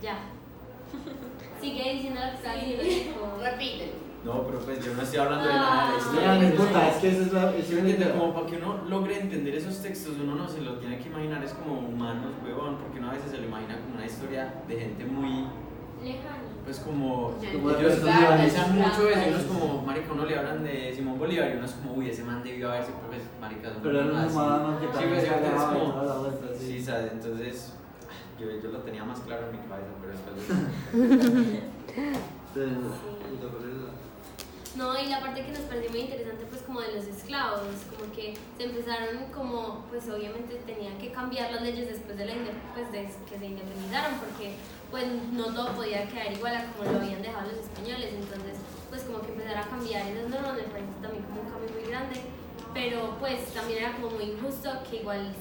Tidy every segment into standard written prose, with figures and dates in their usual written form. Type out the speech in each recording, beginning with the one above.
Ya. Sigue diciendo lo que está diciendo. Repite. No, pero pues yo no estoy hablando de nada de la No, historia. no importa, es que eso es la. ¿Sí me entiende? Como para que uno logre entender esos textos, uno no se lo tiene que imaginar, es como humanos, huevón, porque uno a veces se lo imagina como una historia de gente muy, Lejano. pues como Como de ellos personas analizan libanesas. mucho eso, y uno es como, marica, uno le hablan de Simón Bolívar y uno es como, uy, ese man debió haberse, pues, marica, son Pero era un así. humano que Sí, también pues, se entonces, agarraba y como, toda la vuelta, sí, sí. ¿sabes? Entonces, yo lo tenía más claro en mi cabeza, pero después No, y la parte que nos pareció muy interesante pues como de los esclavos, como que se empezaron como, pues obviamente tenían que cambiar las leyes después de pues de que se independizaron, porque pues no todo podía quedar igual a como lo habían dejado los españoles, entonces pues como que empezar a cambiar esas normas me parece también como un cambio muy grande, pero pues también era como muy injusto que igual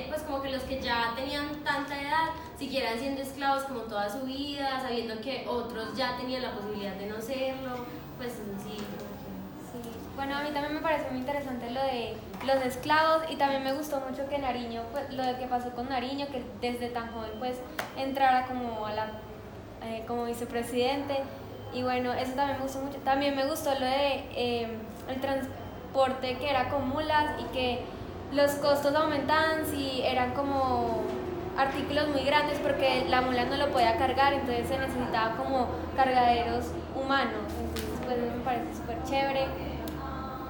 pues como que los que ya tenían tanta edad siguieran siendo esclavos como toda su vida, sabiendo que otros ya tenían la posibilidad de no serlo, pues sí. Sí. Bueno, a mí también me pareció muy interesante lo de los esclavos y también me gustó mucho que Nariño, pues lo de que pasó con Nariño, que desde tan joven pues entrara como a la como vicepresidente y bueno, eso también me gustó mucho. También me gustó lo de el transporte que era con mulas y que los costos aumentaban si eran como artículos muy grandes porque la mula no lo podía cargar, entonces se necesitaba como cargaderos humanos, entonces pues eso me parece súper chévere.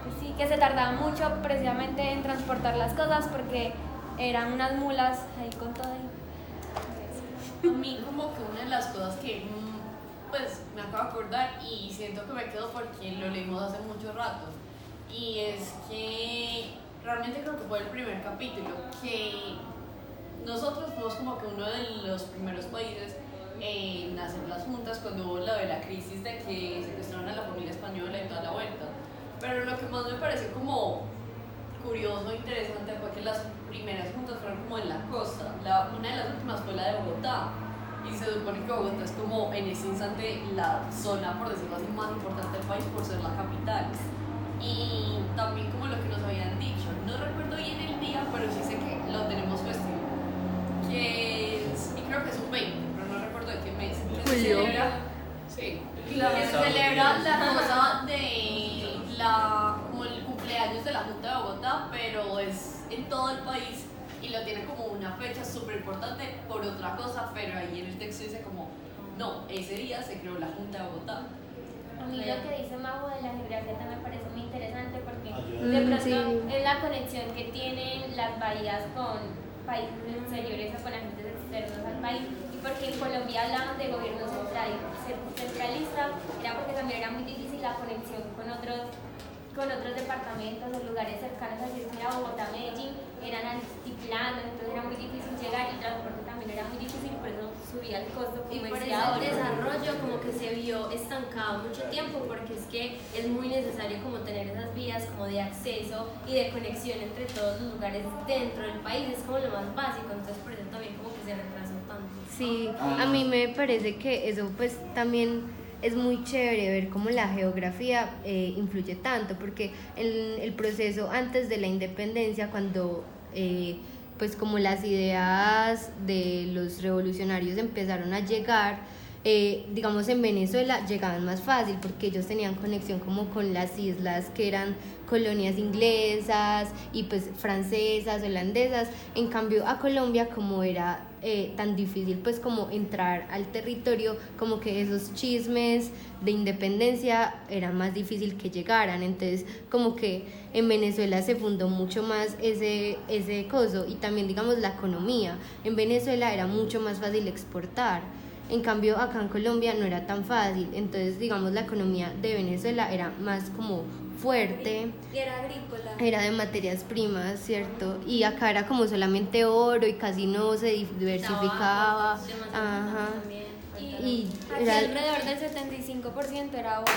Pues sí, que se tardaba mucho precisamente en transportar las cosas porque eran unas mulas ahí con todo ahí. A mí como que una de las cosas que pues me acabo de acordar y siento que me quedo porque lo leímos hace mucho rato y es que realmente creo que fue el primer capítulo que nosotros fuimos como que uno de los primeros países en hacer las juntas cuando hubo la de la crisis de que secuestraron a la familia española y toda la vuelta, pero lo que más me pareció como curioso e interesante fue que las primeras juntas fueron como en la costa, una de las últimas fue la de Bogotá y se supone que Bogotá es como en ese instante la zona, por decirlo así, más importante del país por ser la capital y también como lo que nos habían dicho, no recuerdo bien el día pero sí sé que lo tenemos festivo que es, y creo que es un 20 pero no recuerdo de qué mes que se celebra, sí, que se celebra la cosa de como el cumpleaños de la Junta de Bogotá, pero es en todo el país y lo tiene como una fecha súper importante por otra cosa, pero ahí en el texto dice como, no, ese día se creó la Junta de Bogotá. A mí lo que dice Mago de la geografía también me parece muy interesante porque Ayuda. de pronto Sí. es la conexión que tienen las bahías con países exteriores o con agentes externos al país y porque en Colombia hablaban de gobierno centralista, era porque también era muy difícil la conexión con otros departamentos o lugares cercanos, así es que era Bogotá, Medellín, eran altiplanos, entonces era muy difícil llegar y el transporte también era muy difícil, por eso subía el costo Y como por decía eso ahora. el desarrollo como que se vio estancado mucho tiempo porque es que es muy necesario como tener esas vías como de acceso y de conexión entre todos los lugares dentro del país, es como lo más básico, entonces por eso también como que se retrasó tanto. Sí, a mí me parece que eso pues también es muy chévere ver cómo la geografía influye tanto, porque en el proceso antes de la independencia, cuando pues como las ideas de los revolucionarios empezaron a llegar, digamos en Venezuela llegaban más fácil porque ellos tenían conexión como con las islas que eran colonias inglesas y pues francesas, holandesas. En cambio a Colombia, como era tan difícil pues como entrar al territorio, como que esos chismes de independencia era más difícil que llegaran, entonces como que en Venezuela se fundó mucho más ese coso y también digamos la economía. En Venezuela era mucho más fácil exportar. En cambio acá en Colombia no era tan fácil, entonces digamos la economía de Venezuela era más como fuerte, Y era agrícola. era de materias primas, ¿cierto? Y acá era como solamente oro y casi no se diversificaba. Ajá. Y Aquí era alrededor del 75% era oro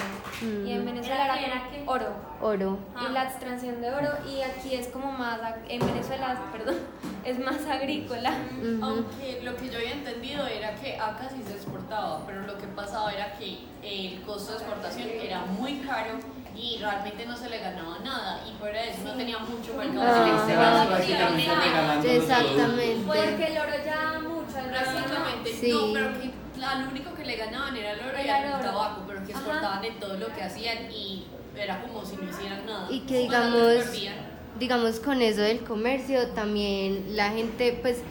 y en Venezuela ¿Era era qué? oro. oro. Y la extracción de oro y aquí es como más, en Venezuela, perdón, es más agrícola. Ujú. Aunque lo que yo había entendido era que acá sí se exportaba, pero lo que pasaba era que el costo de exportación era muy caro y realmente no se le ganaba nada y fuera de eso no tenía mucho mercado en el exterior. básicamente regalando los Exactamente. Porque el oro ya mucho, Prácticamente Sí. no, pero que Claro, lo único que le ganaban era el oro y Era el el oro. tabaco, pero que Ajá. exportaban de todo lo que hacían y era como si no hicieran nada. Y que Bastante digamos, perdían. digamos con eso del comercio también la gente pues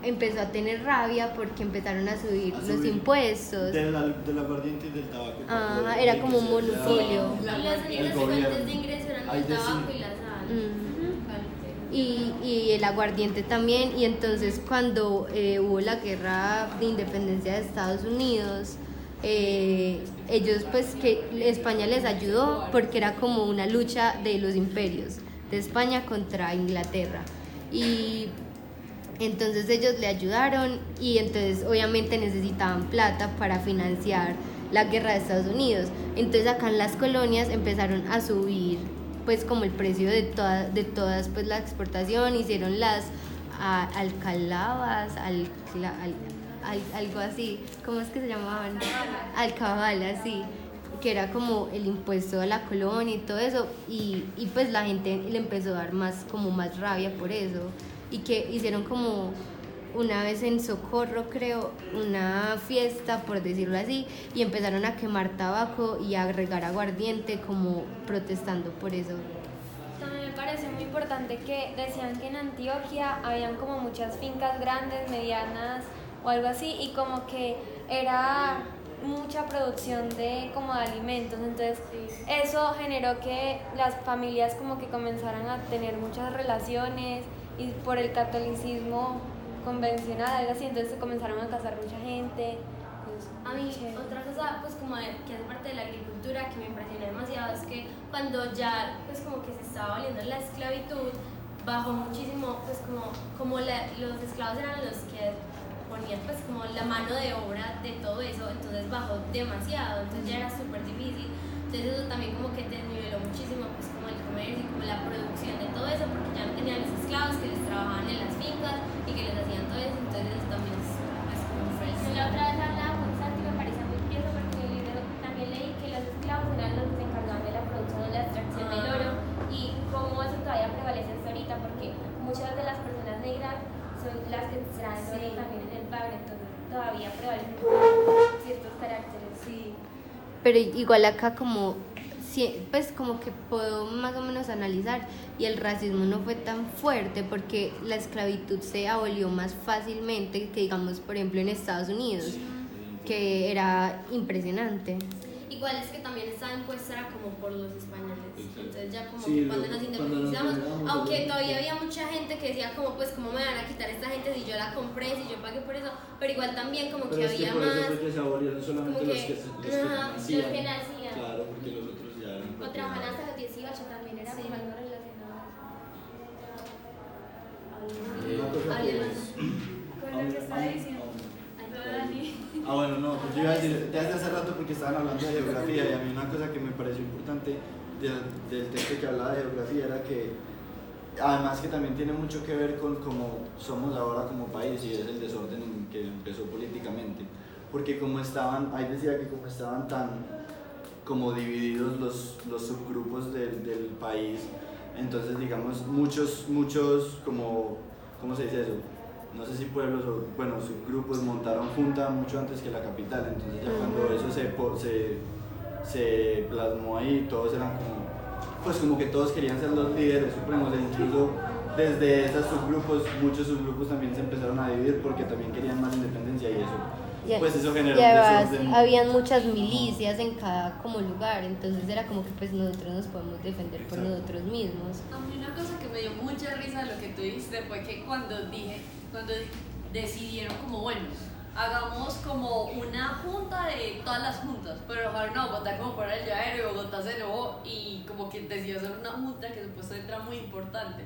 empezó a tener rabia porque empezaron a subir los impuestos. Del aguardiente y del tabaco. Ajá, era como un monopolio. Y las únicas El fuentes gobierno. de ingreso eran Ahí el tabaco decía. y la sal. Y el aguardiente también, y entonces cuando hubo la guerra de independencia de Estados Unidos, ellos pues que España les ayudó porque era como una lucha de los imperios, de España contra Inglaterra, y entonces ellos le ayudaron y entonces obviamente necesitaban plata para financiar la guerra de Estados Unidos, entonces acá en las colonias empezaron a subir pues como el precio de todas pues la exportación, hicieron las alcalabas, algo así, ¿cómo es que se llamaban? Alcabalas, sí, que era como el impuesto a la colonia y todo eso, y pues la gente le empezó a dar más rabia por eso, y que hicieron como una vez en Socorro, creo, una fiesta, por decirlo así, y empezaron a quemar tabaco y a regar aguardiente como protestando por eso. También me parece muy importante que decían que en Antioquia habían como muchas fincas grandes, medianas o algo así, y como que era mucha producción de como de alimentos, entonces eso generó que las familias como que comenzaran a tener muchas relaciones, y por el catolicismo convencional, algo así, entonces se comenzaron a casar mucha gente. Pues, A mí, chévere. otra cosa, pues como que hace parte de la agricultura que me impresiona demasiado es que cuando ya, pues como que se estaba aboliendo la esclavitud, bajó muchísimo, pues como los esclavos eran los que ponían pues como la mano de obra de todo eso, entonces bajó demasiado, entonces ya era súper difícil, entonces eso también como que desniveló muchísimo pues como el comercio y como la producción de todo eso, porque ya no tenían los esclavos que les trabajaban en las fincas y que les hacían todo eso, entonces eso también es pues como Yo la otra vez hablaba con Santi y me parece muy curioso porque en el libro también leí que los esclavos eran los que se encargaban de la producción o la extracción del oro y cómo eso todavía prevalece hasta ahorita porque muchas de las personas negras son las que extraen oro también en el bagre, entonces todavía prevalecen ciertos caracteres. Sí. Pero igual acá como pues como que puedo más o menos analizar, y el racismo no fue tan fuerte porque la esclavitud se abolió más fácilmente que digamos por ejemplo en Estados Unidos, que era impresionante. igual es que también estaba impuesta como por los españoles, entonces ya como Sí, que cuando nos cuando nos independizamos, liberamos, aunque sí. todavía había mucha gente que decía como pues cómo me van a quitar esta gente si yo la compré, si yo pagué por eso, pero igual también como Pero que es que había por eso más, fue que se abolieron solamente como los que ajá, nacían. los que nacían. Claro, porque los otros ya eran. O trabajan hasta los 18 también, era Sí. como algo relacionado. Una cosa que había es- Con lo que estaba diciendo. Ah, bueno, no, pues yo iba a decir, desde hace rato porque estaban hablando de geografía y a mí una cosa que me pareció importante del texto que hablaba de geografía era que, además que también tiene mucho que ver con cómo somos ahora como país y es el desorden en que empezó políticamente. Porque como estaban, ahí decía que como estaban tan como divididos los subgrupos del país, entonces digamos muchos como, ¿cómo se dice eso? No sé si pueblos o, bueno, subgrupos montaron junta mucho antes que la capital, entonces ya cuando eso se plasmó ahí, todos eran como, pues como que todos querían ser los líderes supremos, e incluso desde esos subgrupos, muchos subgrupos también se empezaron a dividir porque también querían más independencia y eso, pues eso generó y un además desorden. habían muchas milicias en cada como lugar, entonces era como que pues nosotros nos podemos defender por Exacto. nosotros mismos. A mí una cosa que me dio mucha risa de lo que tú dijiste fue que cuando decidieron como, bueno, hagamos como una junta de todas las juntas, pero dejaron a Bogotá como para el llavero y Bogotá se enojó y como que decidió hacer una junta que supuestamente era muy importante.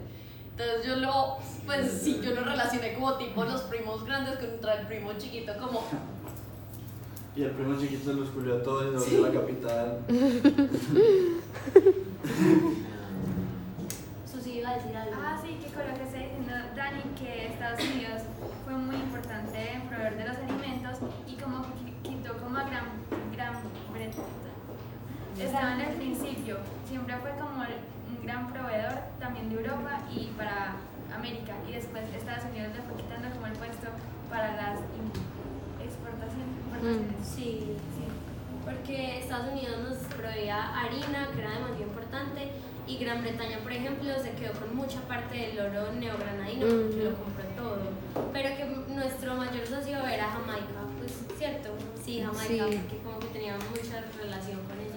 Entonces yo lo relacioné como tipo los primos grandes contra el primo chiquito, como Y el primo chiquito los culió a todos y se volvió la capital. Susi iba a decir algo. Ah, sí, que con lo que está diciendo Dani, que Estados Unidos fue muy importante en proveer de los alimentos y como que quitó como a Gran Bretaña. Estaba en el principio, siempre fue como un gran proveedor también de Europa y para América, y después Estados Unidos le fue quitando como el puesto para las exportaciones. Sí, sí. Porque Estados Unidos nos proveía harina, que era demasiado importante, y Gran Bretaña, por ejemplo, se quedó con mucha parte del oro neogranadino porque lo compró todo. Pero que nuestro mayor socio era Jamaica, pues, ¿cierto? Sí, Jamaica, porque como que tenía mucha relación con ellos.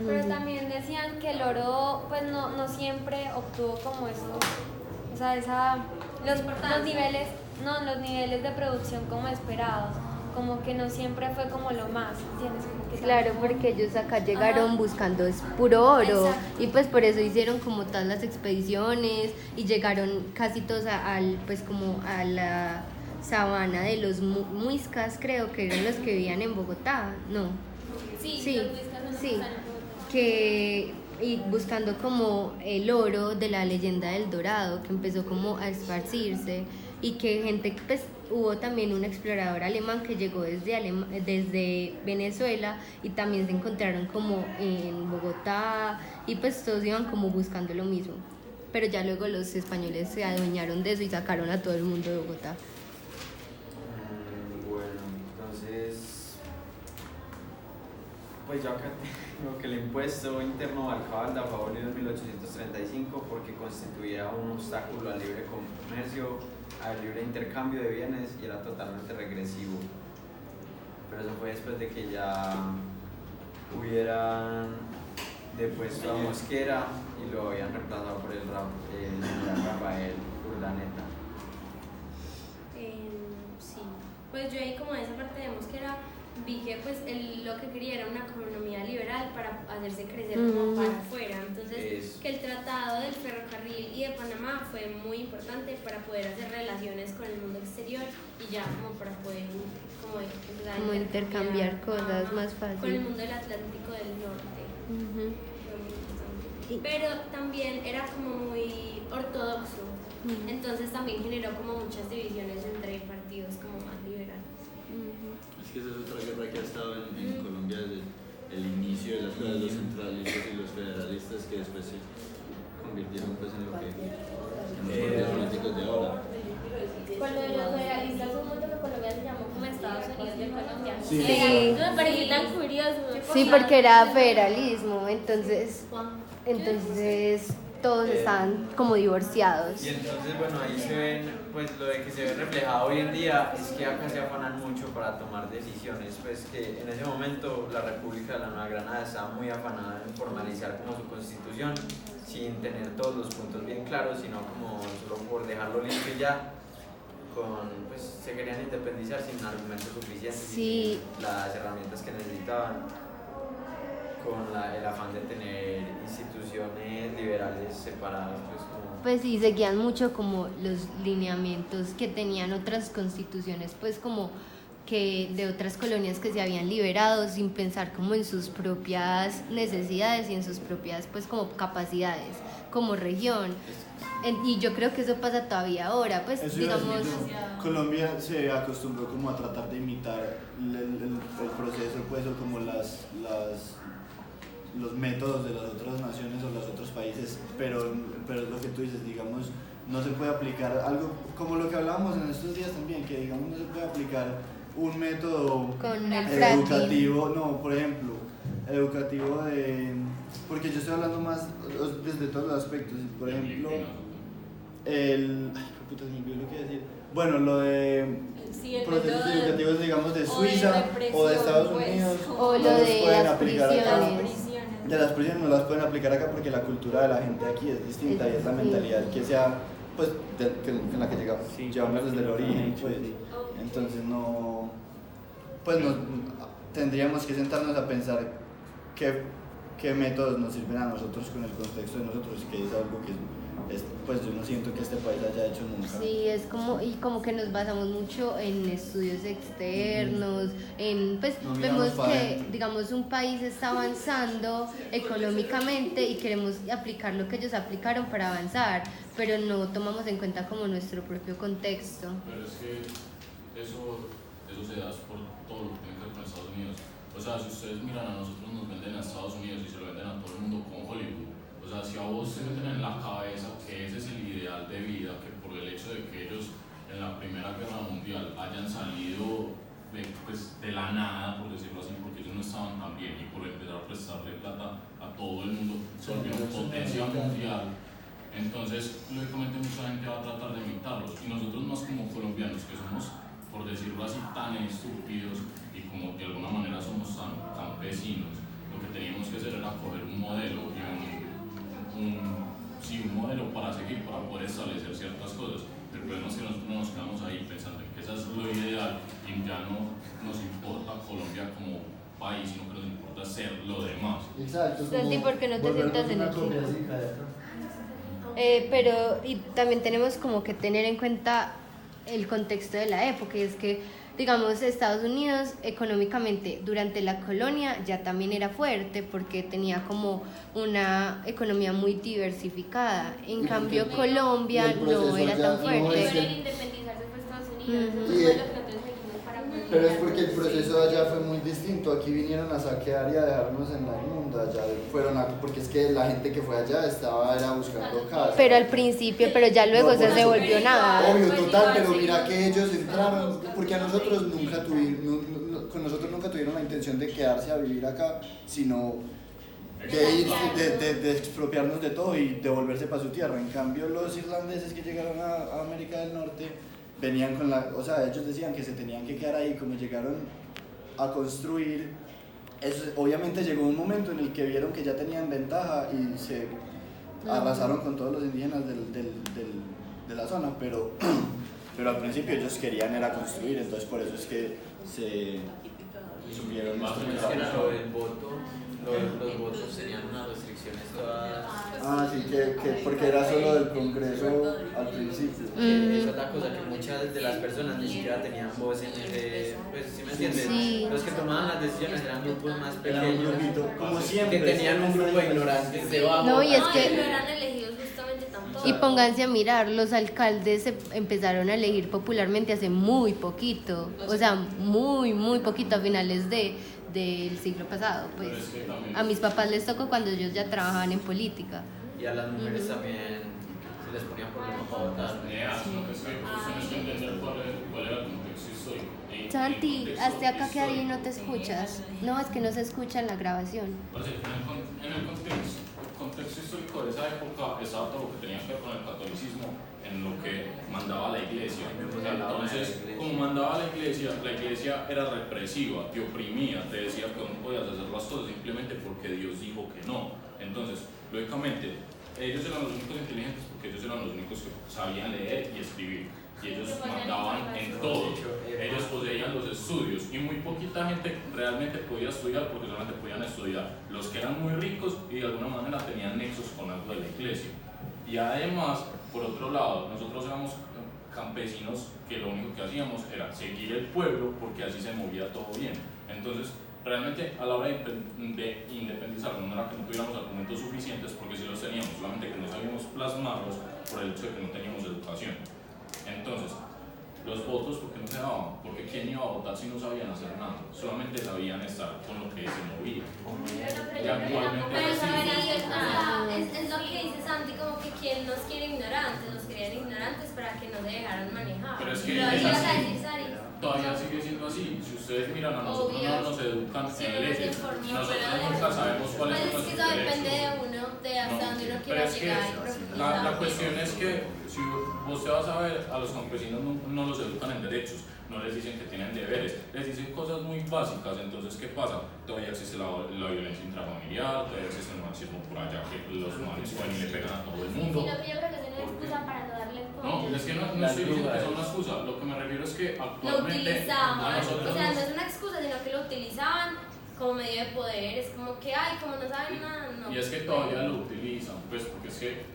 Pero también decían que el oro, pues no siempre obtuvo como eso, o sea, los niveles de producción como esperados, como que no siempre fue como lo más, ¿entiendes? Como que Claro, porque ellos acá llegaron buscando es puro oro. Exacto. Y pues por eso hicieron como todas las expediciones y llegaron casi todos pues como a la sabana de los muiscas, creo que eran los que vivían en Bogotá, ¿no? Sí, Sí, los muiscas son los que sí, están en Bogotá. y buscando como el oro de la leyenda del Dorado, que empezó como a esparcirse, y que gente, pues hubo también un explorador alemán que llegó desde Venezuela, y también se encontraron como en Bogotá, y pues todos iban como buscando lo mismo, pero ya luego los españoles se adueñaron de eso y sacaron a todo el mundo de Bogotá. Bueno, entonces, pues yo acá tengo que el impuesto interno Alcalde fue abolido en 1835 porque constituía un obstáculo al libre comercio, al libre intercambio de bienes y era totalmente regresivo. Pero eso fue después de que ya hubieran depuesto a Mosquera y lo habían reemplazado por el general Rafael Urdaneta. Sí, pues yo ahí como de esa parte de Mosquera vi que pues él lo que quería era una economía liberal para hacerse crecer como para afuera. Entonces que el tratado del ferrocarril y de Panamá fue muy importante para poder hacer relaciones con el mundo exterior y ya como para poder como empezar a intercambiar cosas más fácil con el mundo del Atlántico del Norte. Fue muy importante. Pero también era como muy ortodoxo. Entonces también generó como muchas divisiones entre partidos como más liberales. Es que esa es otra guerra que ha estado en Colombia desde el inicio de las cosas, los centralistas y los federalistas, que después se convirtieron pues en lo que en los partidos políticos de ahora. Cuando los federalistas hubo un momento que Colombia se llamó como Estados Unidos de Colombia. Sí. Me pareció tan curioso. Sí, porque era federalismo, entonces todos estaban como divorciados. Y entonces, bueno, ahí se ven, pues lo de que se ve reflejado hoy en día es que acá se afanan mucho para tomar decisiones, pues que en ese momento la República de la Nueva Granada estaba muy afanada en formalizar como su constitución, sin tener todos los puntos bien claros, sino como solo por dejarlo listo y ya, pues se querían independizar sin argumentos suficientes Sí. y las herramientas que necesitaban, con el afán de tener instituciones liberales separadas, pues como... Pues sí, seguían mucho como los lineamientos que tenían otras constituciones, pues como que de otras colonias que se habían liberado, sin pensar como en sus propias necesidades y en sus propias pues como capacidades como región. Y yo creo que eso pasa todavía ahora, pues Eso digamos... Colombia se acostumbró como a tratar de imitar el proceso, pues, o como los métodos de las otras naciones o los otros países, pero es lo que tú dices, digamos, no se puede aplicar algo como lo que hablábamos en estos días también, que digamos no se puede aplicar un método Con el educativo, no, por ejemplo, educativo porque yo estoy hablando más desde todos los aspectos, por ejemplo, puta, se me olvidó lo que iba a decir. Bueno, lo de procesos educativos, digamos, de Suiza o de Estados Unidos, o lo no los de pueden las aplicar acá. prisiones. De las prisiones no las pueden aplicar acá porque la cultura de la gente aquí es distinta y es la mentalidad que sea, pues, en la que llevamos desde el origen, pues. Entonces no, pues tendríamos que sentarnos a pensar qué métodos nos sirven a nosotros con el contexto de nosotros, que es algo que pues yo no siento que este país haya hecho nunca. Sí, es como que nos basamos mucho en estudios externos, pues vemos que, digamos, un país está avanzando económicamente y queremos aplicar lo que ellos aplicaron para avanzar, pero no tomamos en cuenta como nuestro propio contexto. Pero es que eso se da por todo lo que tiene que ver con Estados Unidos. O sea, si ustedes miran a nosotros, nos venden a Estados Unidos y se lo venden a todo el mundo con Hollywood. O sea, si a vos te meten en la cabeza que ese es el ideal de vida, que por el hecho de que ellos en la Primera Guerra Mundial hayan salido de la nada, por decirlo así, porque ellos no estaban tan bien y por empezar a prestarle plata a todo el mundo se volvieron potencia mundial. Entonces, lógicamente mucha gente va a tratar de imitarlos y nosotros más como colombianos que somos, por decirlo así, tan estúpidos y como de alguna manera somos tan campesinos, lo que teníamos que hacer era coger un modelo y un modelo para seguir, para poder establecer ciertas cosas. El problema es que nosotros no nos quedamos ahí pensando en que eso es lo ideal y ya no nos importa Colombia como país, sino que nos importa ser lo demás. Exacto. Santi, ¿por qué no te sientas en el copia equipo? así, cállate. Pero y también tenemos como que tener en cuenta el contexto de la época, y es que digamos Estados Unidos económicamente durante la colonia ya también era fuerte porque tenía como una economía muy diversificada, en cambio Colombia no era tan Pero fuerte. el independizarse fue Estados Unidos, Ujú. eso fue lo que nosotros seguimos para Pero es porque el proceso de allá fue muy distinto. Aquí vinieron a saquear y a dejarnos en la inmunda. Allá fueron porque es que la gente que fue allá era buscando casa. Pero al principio, pero ya luego No, se por se eso. volvió nada. Obvio, total, pero mira que ellos entraron, porque a nosotros nunca con nosotros nunca tuvieron la intención de quedarse a vivir acá, sino de expropiarnos de todo y devolverse para su tierra. En cambio, los irlandeses que llegaron a América del Norte venían con o sea, ellos decían que se tenían que quedar ahí, como llegaron a construir. Obviamente llegó un momento en el que vieron que ya tenían ventaja y se arrasaron con todos los indígenas de la zona, pero al principio ellos querían era construir, entonces por eso es que se subieron Más o menos que era lo del voto, los votos tenían unas restricciones todas. sí, que porque era solo del Congreso al principio. Esa es la cosa, que muchas de las personas ni siquiera tenían voz en ese, pues ¿sí me entiendes? Sí. Los que tomaban las decisiones eran grupos más Era un pequeños, grupito, como siempre. que tenían un grupo de ignorantes debajo. No, y es No, que- y no eran elegidos justamente tampoco. Y pónganse a mirar, los alcaldes se empezaron a elegir popularmente hace muy poquito, o sea, muy poquito, a finales del siglo pasado, pues. Pero es que también- A mis papás les tocó cuando ellos ya trabajaban en política. Y a las mujeres también se les ponía problema para votar. Lo que es que tienes que entender cuál era el contexto histórico. Santi, hazte acá que ahí no te escuchas. No, es que no se escucha en la grabación. En el contexto histórico de esa época estaba todo lo que tenía que ver con el catolicismo, en lo que mandaba la iglesia. Entonces, como mandaba la iglesia era represiva, te oprimía, te decía que no podías hacer las cosas simplemente porque Dios dijo que no. Entonces, lógicamente, ellos eran los únicos inteligentes porque ellos eran los únicos que sabían leer y escribir. Y ellos mandaban en todo. Ellos poseían los estudios y muy poquita gente realmente podía estudiar porque solamente podían estudiar los que eran muy ricos y de alguna manera tenían nexos con algo de la iglesia. Y además, por otro lado, nosotros éramos campesinos que lo único que hacíamos era seguir el pueblo porque así se movía todo bien. Entonces, realmente a la hora de independizarnos no era que no tuviéramos argumentos suficientes porque sí los teníamos, solamente que no sabíamos plasmarlos por el hecho de que no teníamos educación. Entonces, los votos, ¿por qué no se daban? Porque ¿quién iba a votar si no sabían hacer nada? Solamente sabían estar con lo que se movía. Y actualmente Pero es así. es lo que dice Santi, como que quien nos quiere ignorantes, nos querían ignorantes para que no se dejaran manejar. Pero es que Lo es ibas así. a decir, Sari. Todavía sigue siendo así. Si ustedes miran a nosotros, Obvio. no nos educan Sí, en nos leyes. informó, Nosotros pero- nunca sabemos cuáles Pues son es que nuestros eso depende de derechos. uno, de hasta No, donde uno pero quiera es que llegar y la profundizar. cuestión es que si vos te vas a ver, a los campesinos no los educan en derechos, no les dicen que tienen deberes, les dicen cosas muy básicas. Entonces, ¿qué pasa? Todavía existe la violencia intrafamiliar, todavía existe el machismo por allá, que los manes pueden y le pegan a todo el mundo. Sí, lo que yo creo que es una excusa para no darle el No, es que no estoy diciendo que sea una excusa, lo que me refiero es que Lo actualmente utilizaban, a nosotros o sea, no nos- es una excusa, sino que lo utilizaban como medio de poder. Es como que, ay, como no saben nada, no. Y es que todavía lo utilizan, pues porque es que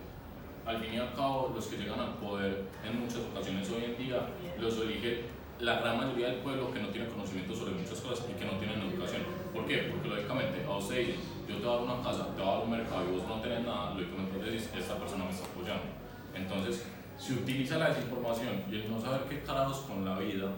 al fin y al cabo los que llegan al poder en muchas ocasiones hoy en día los elige la gran mayoría del pueblo que no tiene conocimiento sobre muchas cosas y que no tienen educación. ¿Por qué? Porque lógicamente a usted dicen, yo te voy a dar una casa, te voy a dar un mercado y vos no tenés nada, lógicamente decís, esta persona me está apoyando. Entonces, se utiliza la desinformación y el no saber qué carajos con la vida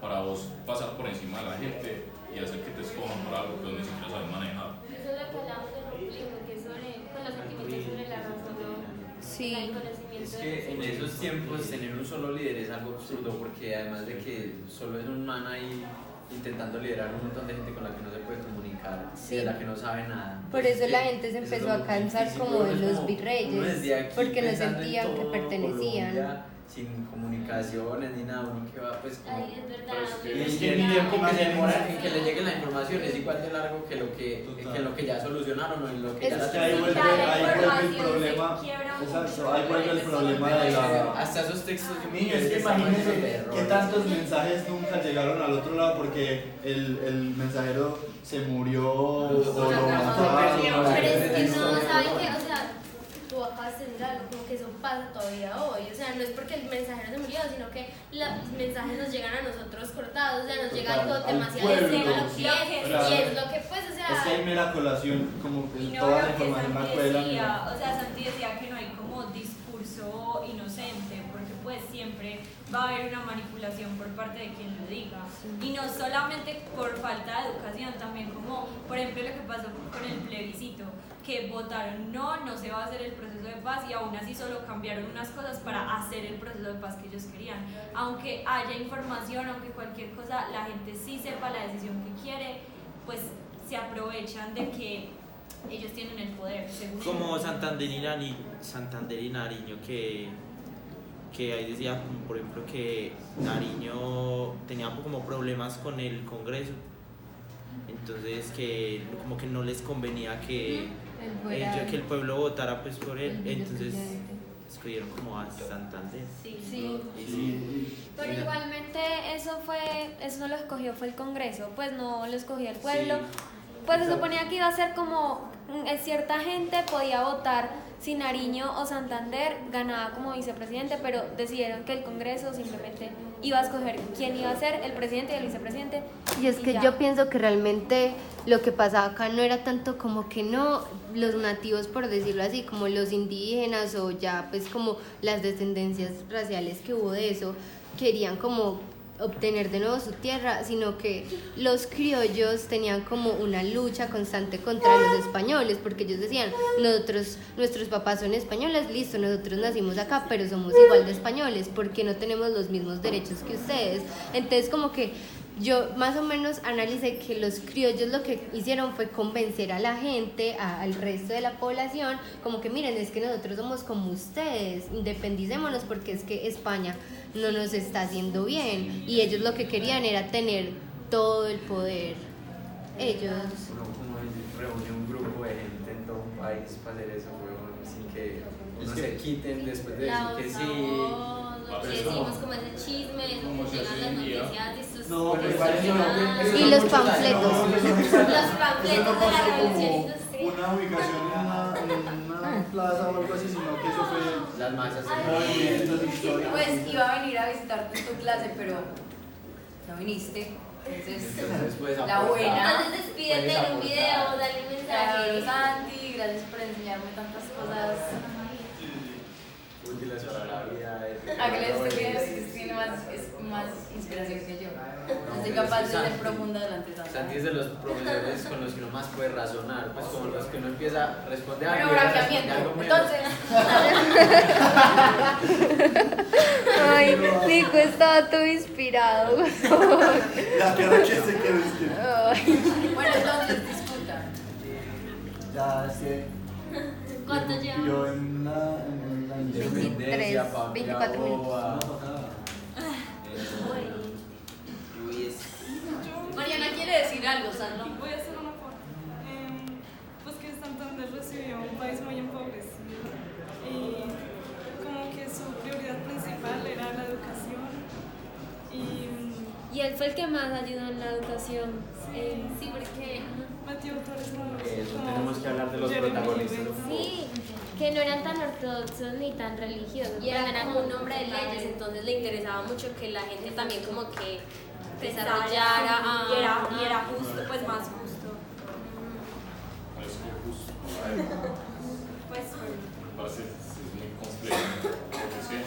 para vos pasar por encima de la gente y hacer que te escojan por algo que vos ni siquiera sabes manejar. Eso es lo que hablamos de Ruplico, que es sobre, con los sentimientos sobre la razón, ¿no? Sí. El conocimiento Es que en esos tiempos tener un solo líder es algo absurdo porque además de que solo es un man ahí intentando liderar un montón de gente con la que no se puede comunicar y de la que no sabe nada. Por Entonces, eso la gente se eso es empezó lo a muy cansar difícil, como uno de es los como- virreyes, uno desde aquí porque no pensando en sentían que todo pertenecían. Colombia, sin comunicaciones ni nada, uno que va pues como... Ay, es verdad. Pero es que- Y es el verdad. tiempo que se demora en que le llegue la información es igual de largo que lo que ya solucionaron o en lo que ya Es la que ahí vuelve, la ahí vuelve el información problema. se quiebra Exacto, mucho. ahí vuelve el problema de la. Hasta esos textos que Niño, es que imagínense que tantos mensajes nunca llegaron al otro lado porque el mensajero se murió o lo mataron. Pero es que no, ¿saben qué? O sea, tú acabas de decir algo, como que eso pasa todavía hoy. O sea, no es porque el mensajero se murió, sino que los mensajes nos llegan a nosotros cortados, o sea, nos llega algo Al demasiado pueblo, extremo a lo que claro. es. Y es lo que, pues, o sea. Es que hay mera colación, como Y que no toda la lo que información la Santi cuelan. decía, o sea, Santi decía que no hay como discurso inocente, porque pues siempre va a haber una manipulación por parte de quien lo diga. Y no solamente por falta de educación, también como, por ejemplo, lo que pasó con el plebiscito, que votaron no se va a hacer el proceso de paz y aún así solo cambiaron unas cosas para hacer el proceso de paz que ellos querían. Aunque haya información, aunque cualquier cosa, la gente sí sepa la decisión que quiere, pues se aprovechan de que ellos tienen el poder, según Como ellos. Santander y Nariño, que ahí decía, como por ejemplo, que Nariño tenía como problemas con el Congreso, entonces que como que no les convenía que el pueblo votara pues por él, entonces escogieron como a Santander. Sí. Pero igualmente eso no lo escogió fue el Congreso, pues no lo escogió el pueblo. Pues se suponía que iba a ser como cierta gente podía votar si Nariño o Santander ganaba como vicepresidente, pero decidieron que el Congreso simplemente iba a escoger quién iba a ser el presidente y el vicepresidente. Y es que ya. yo pienso que realmente lo que pasaba acá no era tanto como que no, los nativos, por decirlo así, como los indígenas o ya pues como las descendencias raciales que hubo de eso, querían como obtener de nuevo su tierra, sino que los criollos tenían como una lucha constante contra los españoles, porque ellos decían, nuestros papás son españoles, listo, nosotros nacimos acá, pero somos igual de españoles, porque no tenemos los mismos derechos que ustedes. Entonces como que yo más o menos analicé que los criollos lo que hicieron fue convencer a la gente, al resto de la población, como que miren, es que nosotros somos como ustedes, independicémonos porque es que España no nos está haciendo bien, y ellos lo que querían era tener todo el poder. Ellos. Uno como reúne un grupo de gente en todo un país para hacer eso, weón, sin que uno se quiten después de decir que sí. Lo que decimos como ese chisme, Como se llegan hace las hoy en día. noticias de estos. No, Bueno, pero igual eso no- Ah, eso Y no los muchos años, panfletos. no, eso no- Los panfletos Eso no de la pasó revolución como industrial. una ubicación en una plaza o algo así, sino que eso fue Las masas movimientos históricos. Pues iba a venir a visitarte en tu clase, pero no viniste. Entonces, puedes la aportar. buena. Entonces despídete Puedes en un video, aportar. dale un Claro, mensaje. Santi, gracias por enseñarme tantas cosas. Útiles para la vida. Ángeles, tiene más inspiración que yo. No soy capaz de ser profunda delante de Santi. Santi es de los profesores con los que uno más puede razonar, pues como los que uno empieza a responder Pero algo y ahora responde blanqueamiento. algo muy- Entonces, Ay, Nico estaba todo inspirado. La cara que se quedó es que. Ay. bueno, entonces discutan. Ya sé. ¿Cuánto llevamos? Yo en la Independencia, 23, Pamela 24 minutos. Boba, Mariana quiere decir algo, Sandra. Voy a hacer una aporte. Pues que Santander recibió un país muy empobrecido y como que su prioridad principal era la educación y Y él fue el que más ayudó en la educación. Sí, porque. metió autores como tenemos que hablar de los Jeremy protagonistas. Bentham. Sí, que no eran tan ortodoxos ni tan religiosos. Y era pero como un hombre de leyes, entonces le interesaba mucho que la gente también como que Pensara, desarrollara. y era justo, pues más justo. Es que justo, Pues me parece es muy complejo, porque es que,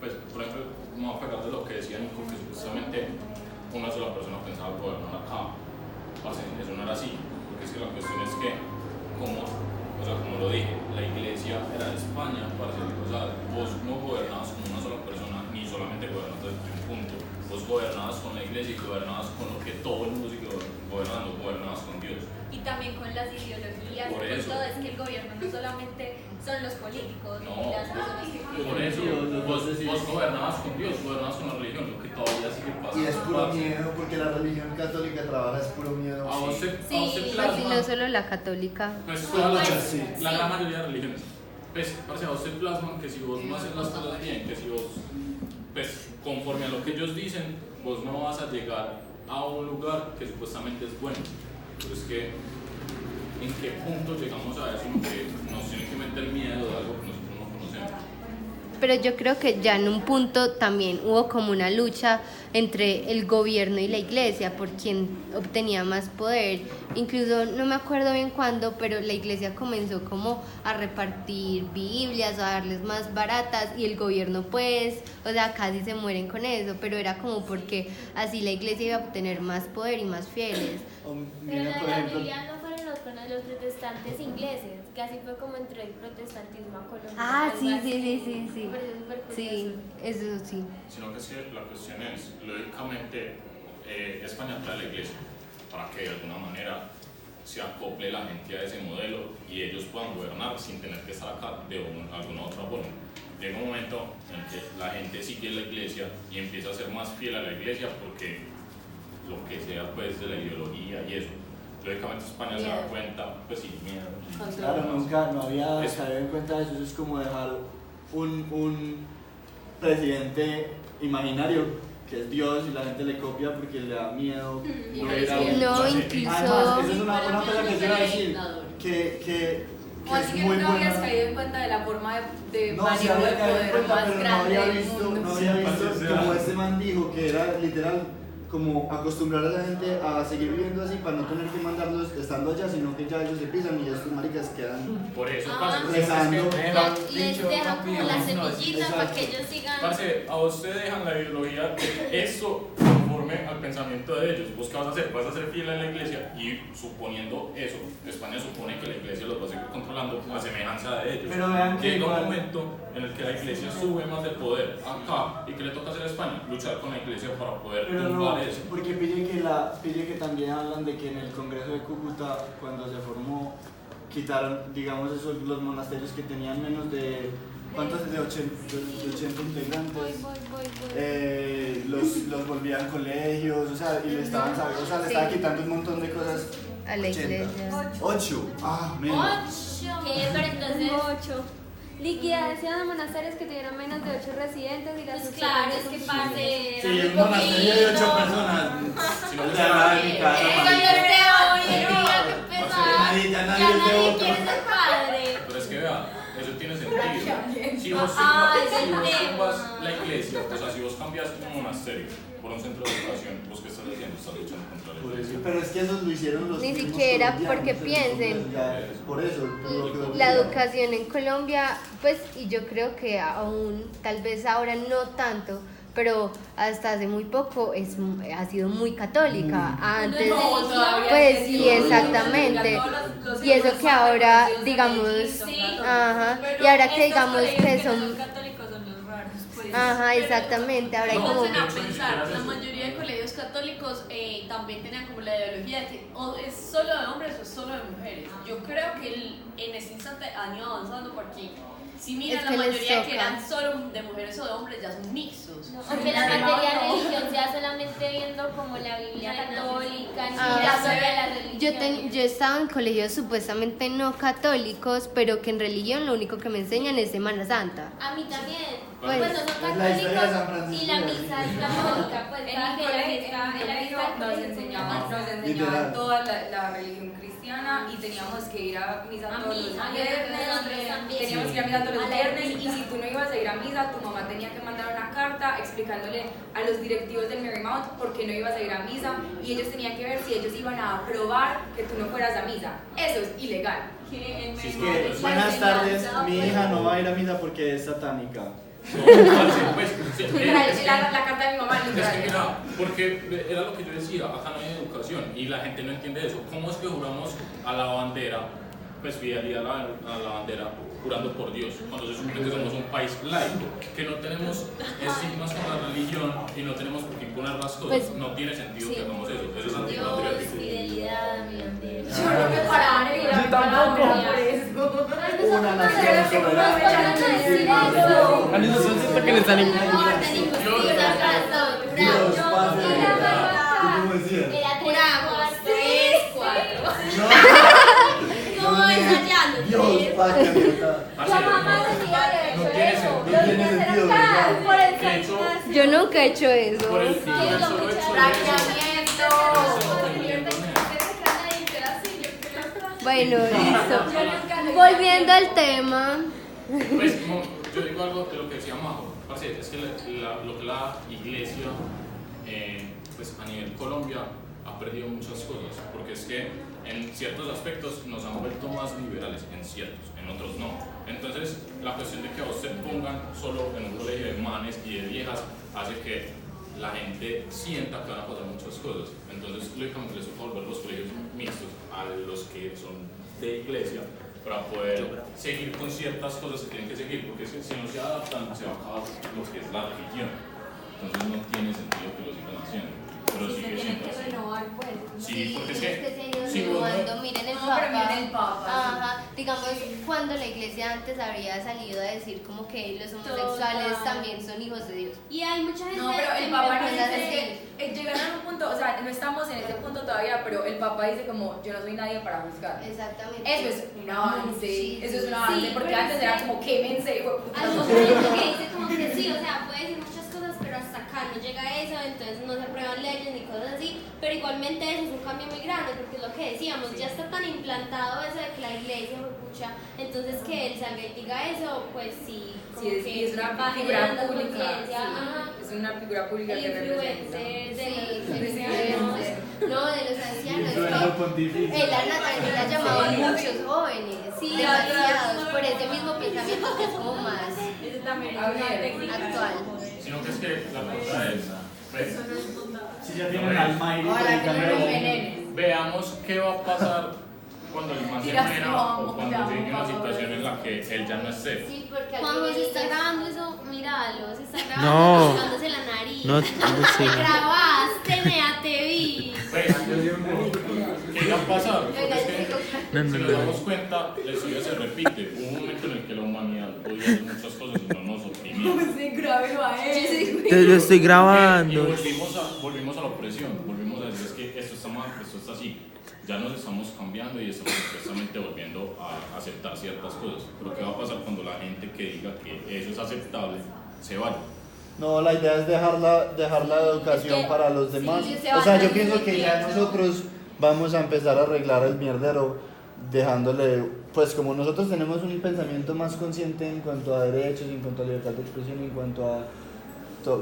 pues, por ejemplo, me voy a pegar de lo que decía Nico, que supuestamente una sola persona pensaba gobernar acá. Parce, eso no era así, porque es que la cuestión es que, como lo dije, la iglesia era de España, parce, o sea, vos no gobernabas como una sola persona, ni solamente gobernabas desde un punto, vos gobernadas con la iglesia y gobernadas con lo que todo el mundo sigue gobernando, gobernadas con Dios. Y también con las ideologías, Por con eso. todo, es que el gobierno no solamente son los políticos, No, ni las personas que por eso, vos gobernabas con Dios, gobernabas con la religión, lo que todavía sigue pasando. Y es puro miedo, porque la religión católica trabaja es puro miedo. A vos te Pues plasma, y no solo la católica. pues todas Sí. la gran mayoría de religiones. Pues, parce, a vos te plasman que si vos no haces las cosas bien, que si vos, pues, conforme a lo que ellos dicen, vos no vas a llegar a un lugar que supuestamente es bueno. Pero es que, ¿en qué punto llegamos a eso? Que nos tienen que meter miedo de algo que nosotros no conocemos. Pero yo creo que ya en un punto también hubo como una lucha entre el gobierno y la iglesia por quién obtenía más poder. Incluso no me acuerdo bien cuándo, pero la iglesia comenzó como a repartir Biblias, a darles más baratas y el gobierno pues, o sea, casi se mueren con eso, pero era como porque así la iglesia iba a obtener más poder y más fieles. Pero Mira, por la ejemplo, Biblia no fueron los protestantes ingleses, que así fue como entró el protestantismo a Colombia. Ah, algo sí, así. sí. Pero es súper Sí, curioso. eso sí. Sino que es que la cuestión es, lógicamente, España trae la iglesia para que de alguna manera se acople la gente a ese modelo y ellos puedan gobernar sin tener que estar acá de alguna otra forma. Llega un momento en que la gente sigue la iglesia y empieza a ser más fiel a la iglesia porque lo que sea pues de la ideología y eso. Lógicamente España se da cuenta, pues sí, miedo. claro, nunca, no había Es- caído en cuenta de eso. Eso es como dejar un presidente imaginario que es Dios y la gente le copia porque le da miedo. morir a un- No, Además, incluso... eso es una cosa que yo iba a decir, que O así es que muy no habías buena. caído en cuenta de la forma de No, sí manejo de había caído en poder cuenta, más pero no grande había del visto, mundo. no había visto Sí, como sí. este man dijo que era literal como acostumbrar a la gente a seguir viviendo así para no tener que mandarlos estando allá, sino que ya ellos se pisan y estos maricas quedan Por eso, Ah, parce, rezando. Les dejan como la semillita para que ellos sigan. parce, a usted dejan la ideología de eso conforme al pensamiento de ellos. ¿Vos qué vas a hacer? Vas a ser fiel a la iglesia y suponiendo eso, España supone que la iglesia los va a seguir controlando a semejanza de ellos. Pero vean que llega igual- un momento en el que la iglesia sube más de poder acá y que le toca hacer a España luchar con la iglesia para poder Pero tumbar no, eso. porque pille que también hablan de que en el Congreso de Cúcuta, cuando se formó, quitaron, digamos, esos, los monasterios que tenían menos de, ¿cuántos? De 80 integrantes. Los volvían colegios, o sea, y le estaban, o sea, le estaban quitando un montón de cosas. A la 80. iglesia. 8. Ah, menos. Que pero entonces, 8. Liquidación de monasterios que tuvieron menos de 8 residentes y las pues claro, es que pase. Sí, un monasterio de 8 personas. Si no, O sea, nada de mi casa, Eso marica. yo te oye, mira qué pesado. Nadie- ya nadie Ya es nadie devoto. quiere ser padre. Pero es que vea, eso tiene sentido. Si vos Ah, tumbas es el tema. la iglesia, o sea, si vos cambias un monasterio por un centro de educación, ¿vos qué estás haciendo? Estás luchando contra la Por eso, iglesia. pero es que esos lo hicieron los Ni mismos siquiera colombianos, porque entonces, piensen. ya, por eso. por lo que- La educación en Colombia, pues, y yo creo que aún, tal vez ahora no tanto, pero hasta hace muy poco ha sido muy católica. Antes, No, todavía pues es sí, que exactamente. todos los Y eso hijos que ahora, son digamos, católicos. ajá, Pero y ahora que estos digamos colegios que no son, católicos son los raros, pues. ajá, exactamente, ahora hay No, como, Pónganse a de hecho, ni pensar, siquiera la eso. mayoría de colegios católicos también tenían como la ideología de que o es solo de hombres o es solo de mujeres. Yo creo que en este instante han ido avanzando porque si miran Es la que les mayoría que toca. eran solo de mujeres o de hombres ya son mixtos. Aunque la materia de religión sea solamente viendo como la Biblia católica, ni Ah, la sí. historia de la religión. yo estaba en colegios supuestamente no católicos, pero que en religión lo único que me enseñan es Semana Santa. A mí también. Pues, Pues no son la historia de San católicos Francisco y la de misa es Asís. católica. Pues En cada mi que la colegio, fiesta, en mi en la colegio fiesta nos del enseñaban Literal. toda la religión cristiana y teníamos que ir a misa A todos mí, los a viernes. nosotros también. Teníamos que ir a misa todos A los la viernes y ermita. si tú no ibas a ir a misa, tu mamá tenía que mandar una carta explicándole a los directivos del Marymount por qué no ibas a ir a misa y ellos tenían que ver si ellos iban a aprobar que tú no fueras a misa. Eso es ilegal. Si es que, buenas tardes, mi hija no va a ir a misa porque es satánica. No, parce, pues, sí, La carta de mi mamá, es que literal. mira, porque era lo que yo decía, acá no hay educación y la gente no entiende eso. ¿Cómo es que juramos a la bandera, pues fidelidad a la bandera, jurando por Dios, cuando se supone que somos un país laico, que no tenemos estigmas con la religión y no tenemos por qué imponer las cosas. Pues, no tiene sentido que hagamos eso. Eso es Dios, antipatriótico. fidelidad, mi amor. Yo no me paraba en ir a mi palabra por eso. Una nación soberana. A nosotros siento que les animo. Dios, padre, ¿tú cómo decías? Era Juramos, 3, 4. ¿Cómo ensayando? Dios, padre, verdad. No tiene sentido. No tiene sentido, ¿verdad? De hecho, Yo nunca he hecho eso. por el solo hecho de eso, Bueno, listo. Volviendo al tema. pues, no, yo digo algo de lo que decía Majo, parce, es que lo que la iglesia, pues a nivel Colombia, ha perdido muchas cosas, porque es que en ciertos aspectos nos han vuelto más liberales, en ciertos, en otros no. Entonces, la cuestión de que a vos te pongan solo en un colegio de manes y de viejas hace que la gente sienta que van a pasar muchas cosas. Entonces, lógicamente les toca volver los colegios mixtos a los que son de iglesia para poder seguir con ciertas cosas que tienen que seguir, porque es que si no se adaptan, se va a acabar lo que es la religión. Entonces, no tiene sentido que lo sigan haciendo. Pero sigue siendo así. Sí, porque es que si vos no- Miren el No, pero Papa. miren el Papa, sí. Ajá, digamos, cuando la iglesia antes habría salido a decir como que los homosexuales Total. también son hijos de Dios. Y hay mucha gente No, pero el que Papa no me parece dice, llegaron a un punto, o sea, no estamos en ese punto todavía, pero el Papa dice como, yo no soy nadie para juzgar. Exactamente. Eso es un avance, Sí, eso es un avance, sí, porque pero antes es era que- como, quémense, hijo de puta. hay mucha gente que dice como que sí, o sea, puede decir muchas cosas, pero hasta acá no llega eso, entonces no se aprueban leyes ni cosas así, pero igualmente eso es un cambio muy grande, porque es lo que decíamos, ya está tan implantado eso de que la iglesia fue pucha, entonces que él salga y diga eso, pues sí, como Sí, que es una va figura generando pública, conciencia, sí, ajá. es una figura pública El que representa. influencer de Sí, los el cristianos. influencer. No, de los ancianos. Suena pontificio. Él la ha llamado a muchos jóvenes, Sí, demasiados, por ese mismo pensamiento que es como más Ese también es A una ver, técnica. actual. Sino que es que la cosa es, pues, Si ya tienen al Mayri Ahora que no predicando. los venenes. veamos qué va a pasar cuando el man se Mira, muera no, o cuando ya, llegue una por favor. situación en la que él ya no esté. Sí, porque al Juanjo, final se está ellas- grabando eso, míralo, se está grabando No. tocándose la nariz. No, Te sí. grabaste, Nea, te vi. Pues, ¿qué va a pasar? Porque es que, No, no, si nos no. damos cuenta, la historia se repite. Hubo un momento en el que la humanidad podía hacer muchas cosas y no nos oprimía. Sí, grábelo a él. Te lo estoy Y grabando. volvimos a la opresión, volvimos a decir es que esto está mal, esto está así. Ya nos estamos cambiando y estamos supuestamente volviendo a aceptar ciertas cosas. Pero ¿qué va a pasar cuando la gente que diga que eso es aceptable se vaya? No, la idea es dejar la educación Es que- para los demás. sí, se O sea, van yo a pienso que ya limpiar, ¿no? nosotros vamos a empezar a arreglar el mierdero dejándole, pues como nosotros tenemos un pensamiento más consciente en cuanto a derechos, en cuanto a libertad de expresión, en cuanto a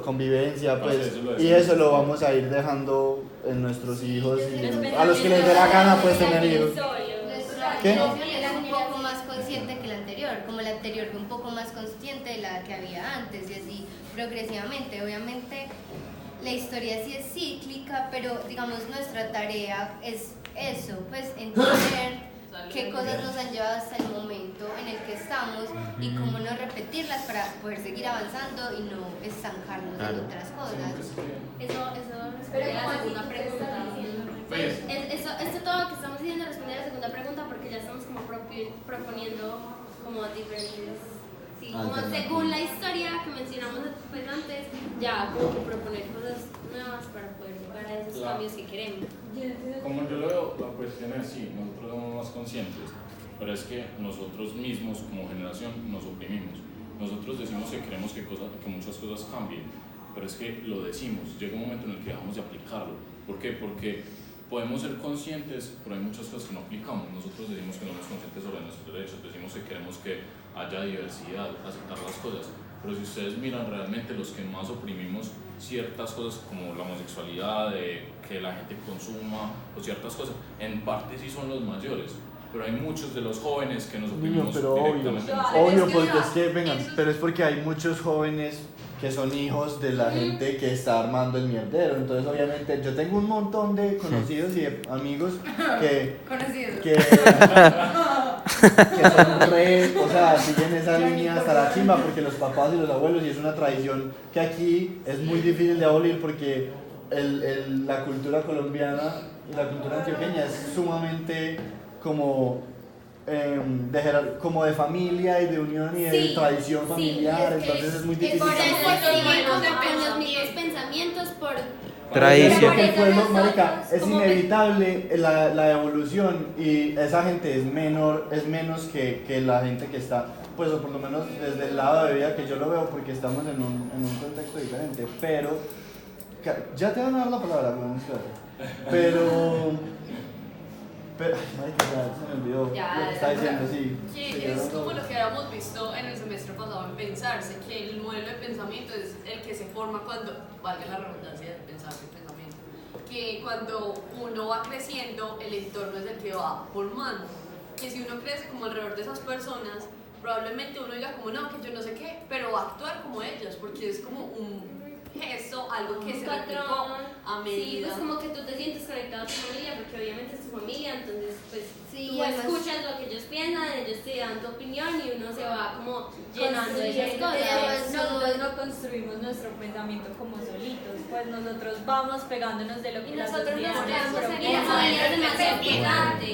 convivencia, pues, Eso lo y decimos. eso lo vamos a ir dejando en nuestros hijos y a los que les dé la gana pues tener hijos. Nuestra ¿Qué? generación era un poco más consciente que la anterior, como la anterior fue un poco más consciente de la que había antes y así progresivamente. Obviamente la historia sí es cíclica, pero digamos nuestra tarea es eso, pues entender qué cosas nos han llevado hasta el momento en el que estamos y cómo no repetirlas para poder seguir avanzando y no estancarnos en otras cosas. Eso responde a la segunda pregunta. Pues, Esto todo que estamos diciendo responde a la segunda pregunta porque ya estamos como proponiendo como diferentes, sí, como según la historia que mencionamos pues antes, ya como que proponer cosas nuevas para poder llegar a esos cambios que queremos. como yo lo veo, la cuestión es sí, nosotros somos más conscientes, pero es que nosotros mismos como generación nos oprimimos. Nosotros decimos que queremos que muchas cosas cambien, pero es que lo decimos, llega un momento en el que dejamos de aplicarlo. ¿Por qué? Porque podemos ser conscientes, pero hay muchas cosas que no aplicamos. Nosotros decimos que no somos conscientes sobre nuestros derechos, decimos que queremos que haya diversidad, aceptar las cosas, pero si ustedes miran realmente los que más oprimimos ciertas cosas como la homosexualidad, que la gente consuma o ciertas cosas, en parte sí son los mayores, pero hay muchos de los jóvenes que nos Niño, oprimimos pero obvio, directamente. obvio, porque es que, vengan, pero es porque hay muchos jóvenes que son hijos de la gente que está armando el mierdero, entonces obviamente yo tengo un montón de conocidos y de amigos que, Conocidos. que, que son re, o sea, siguen esa línea hasta la chimba porque los papás y los abuelos, y es una tradición que aquí es muy difícil de abolir porque la cultura colombiana y la cultura antioqueña es sumamente como como de familia y de unión y de tradición familiar, entonces es muy difícil. Por eso seguimos con los mismos pensamientos por Tradición. Porque el pueblo, marica, es inevitable la evolución y esa gente es menos que la gente que está, pues o por lo menos desde el lado de vida que yo lo veo porque estamos en un contexto diferente, pero ya te van a dar la palabra, pero ay, marica, ya se me olvidó lo que está diciendo, sí. Que es como lo que habíamos visto en el semestre pasado en pensarse, que el modelo de pensamiento es el que se forma cuando, valga la redundancia de pensarse y pensamiento, que cuando uno va creciendo, el entorno es el que va formando, que si uno crece como alrededor de esas personas, probablemente uno diga como no, que yo no sé qué, pero va a actuar como ellas, porque es como un gesto, algo que se replicó a medida. Sí, pues como que tú te sientes conectado a tu familia, porque obviamente es tu familia, entonces pues sí, tú escuchas lo que ellos piensan, ellos te dan tu opinión y uno se va como llenando de esas cosas. Nosotros no construimos nuestro pensamiento como solitos, pues nosotros vamos pegándonos de lo que nosotros nos quedamos en la familia es demasiado importante.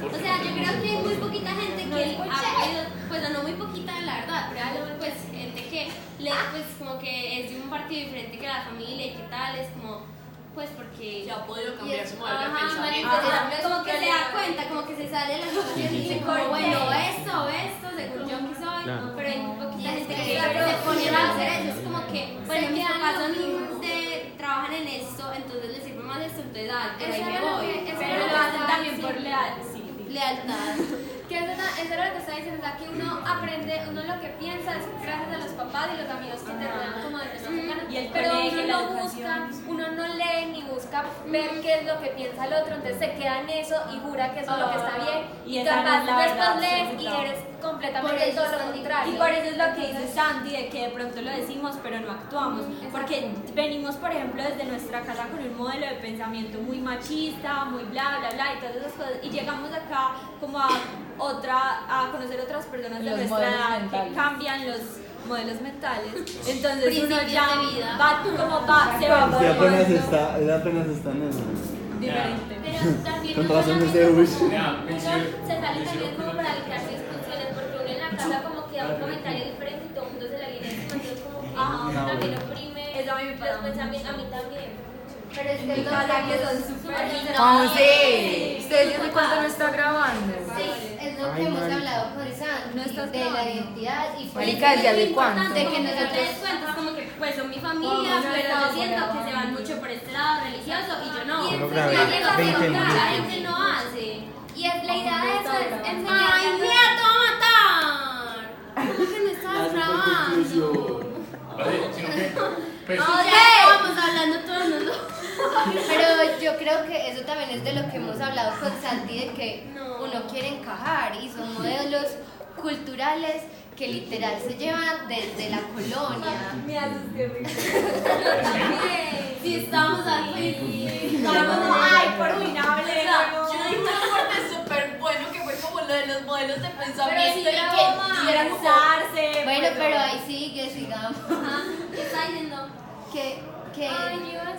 O sea, yo creo que hay muy poquita gente que ha podido, pues no muy poquita la verdad, pero hay pues gente que pues como que es de un partido diferente que la familia y qué tal, es como pues porque ya ha podido cambiar su modelo de pensamiento. Como que se da cuenta, como que se sale de la situación y dice como bueno, esto, según yo que soy, pero hay muy poquita gente que se pone a hacer eso, es como que por ejemplo mis papás trabajan en esto, entonces les sirve más esto, entonces por ahí me voy, pero lo hacen también por lealtad. Que eso era lo que estaba diciendo, o sea, que uno aprende, uno lo que piensa es gracias a los papás y los amigos que te rodean como de nuestra cercana, y el pero colegio, uno la no busca, uno no lee ni busca ver qué es lo que piensa el otro, entonces se queda en eso y jura que eso es lo que está bien, y y esa no capaz es la después verdad lees y absoluta. eres completamente todo lo contrario. Y por eso es lo que dice Santi, de que de pronto lo decimos pero no actuamos, porque venimos por ejemplo desde nuestra casa con un modelo de pensamiento muy machista, muy bla bla bla y todas esas cosas, y llegamos acá como a conocer otras personas de nuestra edad que cambian los modelos mentales, entonces uno ya se va Él apenas está en eso. diferente. Pero también Con uno razón solamente de uno Bush. se sale también como para evitar discusiones, porque uno en la casa como que da un comentario diferente y todo el mundo se la viene encima, entonces como que también oprime Eso a mí me pasa los pensamientos, a mí también. Pero es que Y cada que son súper José, ¿ustedes desde cuándo no está grabando? Sí, es lo que hemos hablado con Santi, de la identidad y por Marica, ¿desde hace cuánto? De que nosotros cuentas como que pues son mi familia, pero yo siento que se van mucho por este lado religioso y yo no. Solo Y grabé es algo que 20 minutos. mucha gente no hace. y es la idea de eso es enseñar. ¡Ay, mira, te va a matar! ¿Cómo que no estabas grabando? Vale, sino que pues, Estábamos hablando todo el mundo. Pero yo creo que eso también es de lo que hemos hablado con Santi, de que uno quiere encajar y son modelos culturales que literal se llevan desde la colonia. Me asusté horrible. Sí, estábamos aquí. Ay, por fin hablé. Yo di un aporte súper bueno que fue como lo de los modelos de pensamiento y que Quiero como usarse. Bueno, pero ahí sigue, sigamos. ¿Qué está diciendo? Que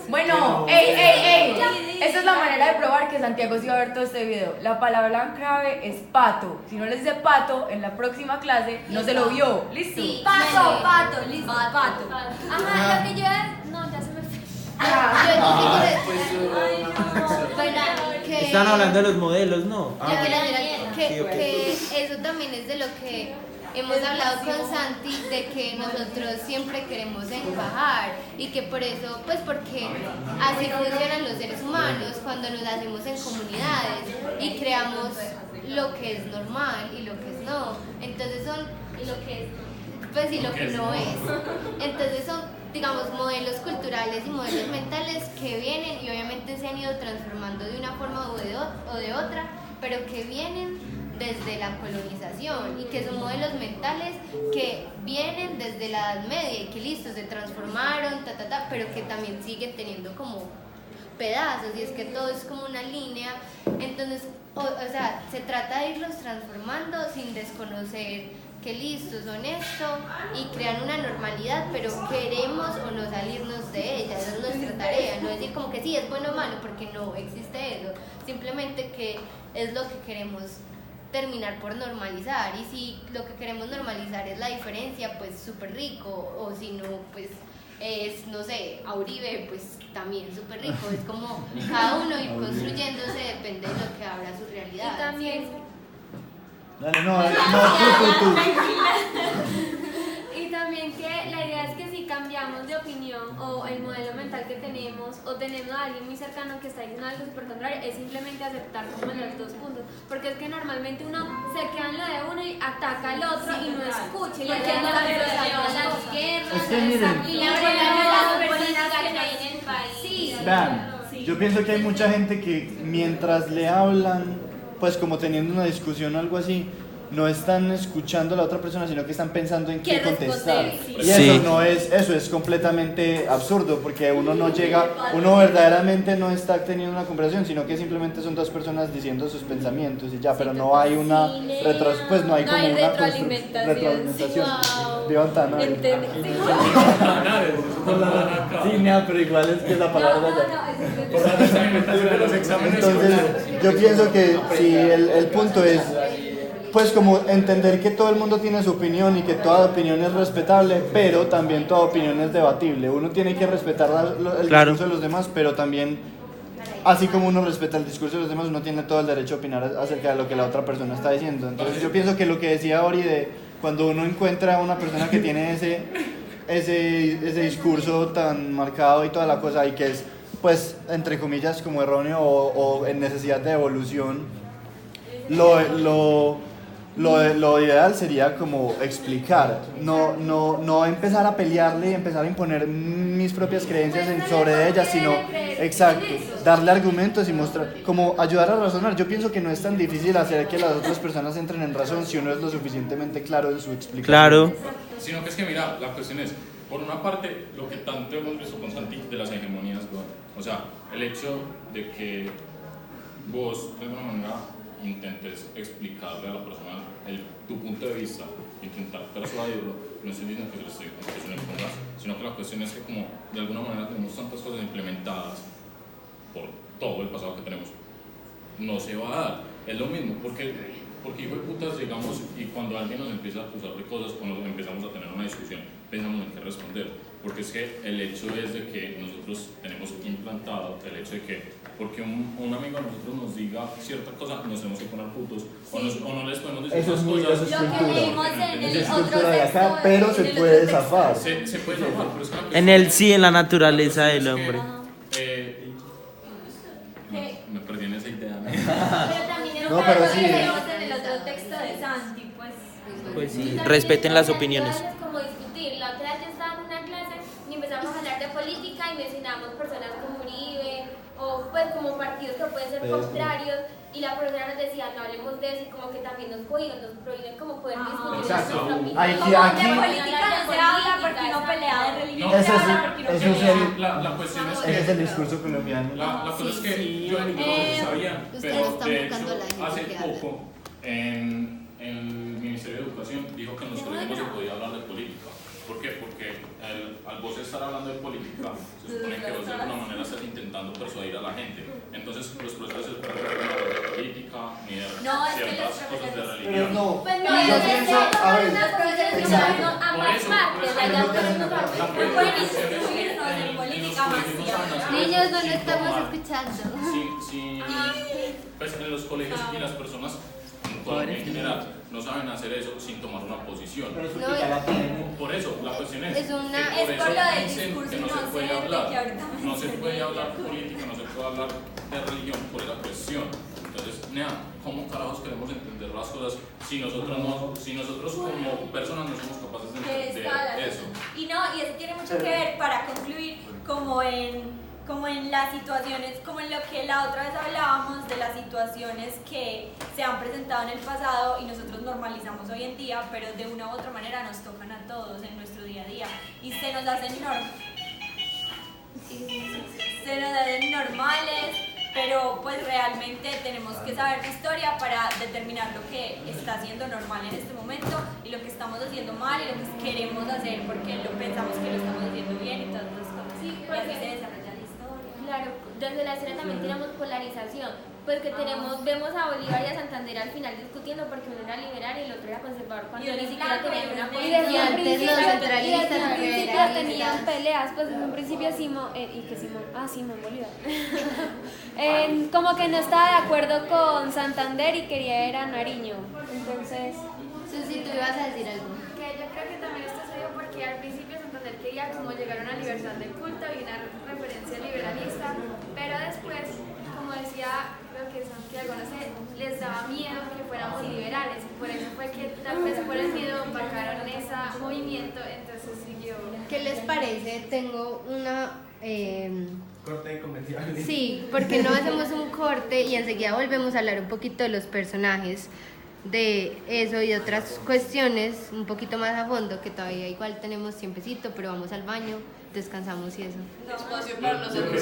Bueno, ey. Esa es la manera de probar que Santiago sí va a ver todo este video. La palabra clave es pato. Si no les dice pato, en la próxima clase no se lo vio. ¿Listo? Sí. Pato, listo, pato. Ajá, lo que yo no, ya se me fue. Están hablando de los modelos, ¿no? que eso también es de lo que hemos hablado con Santi, de que nosotros siempre queremos encajar y que por eso, pues porque así funcionan los seres humanos cuando nos hacemos en comunidades y creamos lo que es normal y lo que es no. Entonces son lo que es. Pues y lo que no es. Entonces son, digamos, modelos culturales y modelos mentales que vienen y obviamente se han ido transformando de una forma o de otra, pero que vienen desde la colonización y que son modelos mentales que vienen desde la Edad Media y que listo, se transformaron, pero que también siguen teniendo como pedazos y es que todo es como una línea. Entonces, o sea, se trata de irlos transformando sin desconocer que listo, son esto y crean una normalidad, pero queremos o no salirnos de ella. Esa es nuestra tarea, no decir como que sí, es bueno o malo, porque no existe eso, simplemente que es lo que queremos terminar por normalizar, y si lo que queremos normalizar es la diferencia, pues súper rico, o si no, pues es, no sé, a Uribe, pues también súper rico, es como cada uno ir construyéndose, depende de lo que abra su realidad. Y también Dale, tú. Y también que la idea es que si cambiamos de opinión o el modelo mental que tenemos o tenemos a alguien muy cercano que está diciendo algo súper contrario, es simplemente aceptar como los dos puntos, porque es que normalmente uno se queda en lo de uno y ataca al otro y no escucha, y le queda las guerras, Es que miren, y la política que hay en el país. Sí. vean, yo pienso que hay mucha gente que mientras le hablan, pues como teniendo una discusión o algo así, no están escuchando a la otra persona, sino que están pensando en qué contestar. Y eso es completamente absurdo, porque uno no llega, uno verdaderamente no está teniendo una conversación, sino que simplemente son dos personas diciendo sus pensamientos y ya, pero no hay una pues no hay como una retroalimentación. Viva Tanabe. Sí, no, pero igual es que la palabra Entonces, yo pienso que si el punto es pues como entender que todo el mundo tiene su opinión y que toda opinión es respetable, pero también toda opinión es debatible. Uno tiene que respetar el discurso de los demás, pero también, así como uno respeta el discurso de los demás, uno tiene todo el derecho a opinar acerca de lo que la otra persona está diciendo. Entonces yo pienso que lo que decía Ori de cuando uno encuentra a una persona que tiene ese discurso tan marcado y toda la cosa, y que es, pues, entre comillas, como erróneo o en necesidad de evolución, lo ideal sería como explicar, no empezar a pelearle y empezar a imponer mis propias creencias sobre ellas, sino, exacto, darle argumentos y mostrar, como ayudar a razonar. Yo pienso que no es tan difícil hacer que las otras personas entren en razón si uno es lo suficientemente claro en su explicación. Claro. Sino que es que mira, la cuestión es, por una parte, lo que tanto hemos visto con Santi de las hegemonías, o sea, el hecho de que vos de alguna manera intentes explicarle a la persona tu punto de vista, intentar persuadirlo, no estoy diciendo que se lo impongas, sino que la cuestión es que como de alguna manera tenemos tantas cosas implementadas por todo el pasado que tenemos, no se va a dar. Es lo mismo, porque hijo de putas llegamos y cuando alguien nos empieza a acusar de cosas o nos empezamos a tener una discusión, pensamos en qué responder, porque es que el hecho es de que nosotros tenemos implantado el hecho de que porque un amigo de nosotros nos diga cierta cosa, nos tenemos que poner putos, o no les podemos decir eso las es muy, cosas. eso es cultura. Lo que leímos en el es otro cultura de acá, texto, pero se puede zafar. Se puede zafar, pero es que la En cuestión el sí, en la naturaleza del hombre. me perdí en esa idea, ¿no? Pero también No, pero sí. leímos en el otro texto de Santi, pues. Pues sí, respeten las opiniones. Es como discutir. La otra vez yo estaba en una clase y empezamos a hablar de política y mencionamos personas como Uribe o pues como partidos que pueden ser contrarios, y la profesora nos decía no hablemos de eso, y como que también nos prohíben como poder discutir Exacto. nuestra opinión. Aquí- De política no se habla porque no pelea, de religión No, no se eso habla porque no eso es pelea. La cuestión es que Ese es el discurso colombiano. la cosa es que yo no sabía, Ustedes pero están de buscando hecho la gente hace que habla. poco en el Ministerio de Educación dijo que en los colegios no se podía hablar de política. ¿Por qué? Porque al vos estar hablando de política, se supone que vos de alguna manera estás intentando persuadir a la gente. Entonces los profesores se pueden hablar de política ni de No, es que ciertas los cosas de profesores- religión. No, Pues no, yo yo pienso, a ver, exacto. ambas partes, la idea es La que pueden instruirnos en política más que Niños, no lo estamos escuchando. Sí, pues en los colegios y las personas en Colombia en general no saben hacer eso sin tomar una posición. Por eso, la cuestión es, Es una- que es por eso lo del dicen discurso que no se puede inocente hablar, que ahorita no se puede hablar política, no se puede hablar de religión por esa cuestión. Entonces, ¿cómo carajos queremos entender las cosas si nosotros como personas no somos capaces de entender eso? Y eso tiene mucho que ver, para concluir, como en las situaciones, como en lo que la otra vez hablábamos de las situaciones que se han presentado en el pasado y nosotros normalizamos hoy en día, pero de una u otra manera nos tocan a todos en nuestro día a día y se nos hacen normales. se nos hacen normales, pero pues realmente tenemos que saber la historia para determinar lo que está siendo normal en este momento y lo que estamos haciendo mal y lo que queremos hacer porque lo pensamos que lo estamos haciendo bien y todas las cosas. Sí, y así se desarrolla la historia. Claro, desde la historia también tenemos polarización, pues que vemos a Bolívar y a Santander al final discutiendo porque uno era liberal y el otro era conservador cuando Y ni uno siquiera blanco, tenía y una uno posición. Y desde un antes principio, los centralistas y desde un que principio eran tenían listas. peleas, pues desde un principio Simón como que no estaba de acuerdo con Santander y quería ir a Nariño, entonces... Susi, tú ibas a decir algo. Que yo creo que también esto se dio porque al principio Santander quería como llegar a una libertad de culto y una referencia liberalista, pero después, como decía, creo que Santiago, no sé, les daba miedo que fuéramos liberales, y por eso fue que tal vez por el miedo vacaron ese movimiento, entonces siguió. ¿Qué les parece? Tengo una... Corte comercial. Sí, porque no hacemos un corte y enseguida volvemos a hablar un poquito de los personajes, de eso y otras cuestiones un poquito más a fondo, que todavía igual tenemos tiempecito, pero vamos al baño, descansamos y eso. Espacio para los otros Yo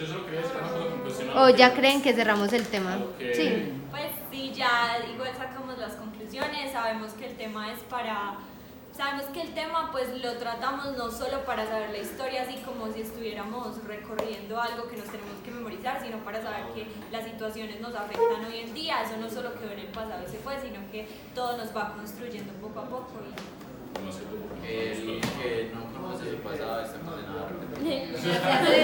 solo quería decir una cosa con cuestión a ¿O lo ya que- creen que cerramos el tema? a lo que- Sí. Pues sí, ya igual sacamos las conclusiones, sabemos que el tema pues lo tratamos no solo para saber la historia, así como si estuviéramos recorriendo algo que nos tenemos que memorizar, sino para saber que las situaciones nos afectan hoy en día, eso no solo quedó en el pasado y se fue, sino que todo nos va construyendo poco a poco. El que no conoce su pasado está condenado a repetir. Se hace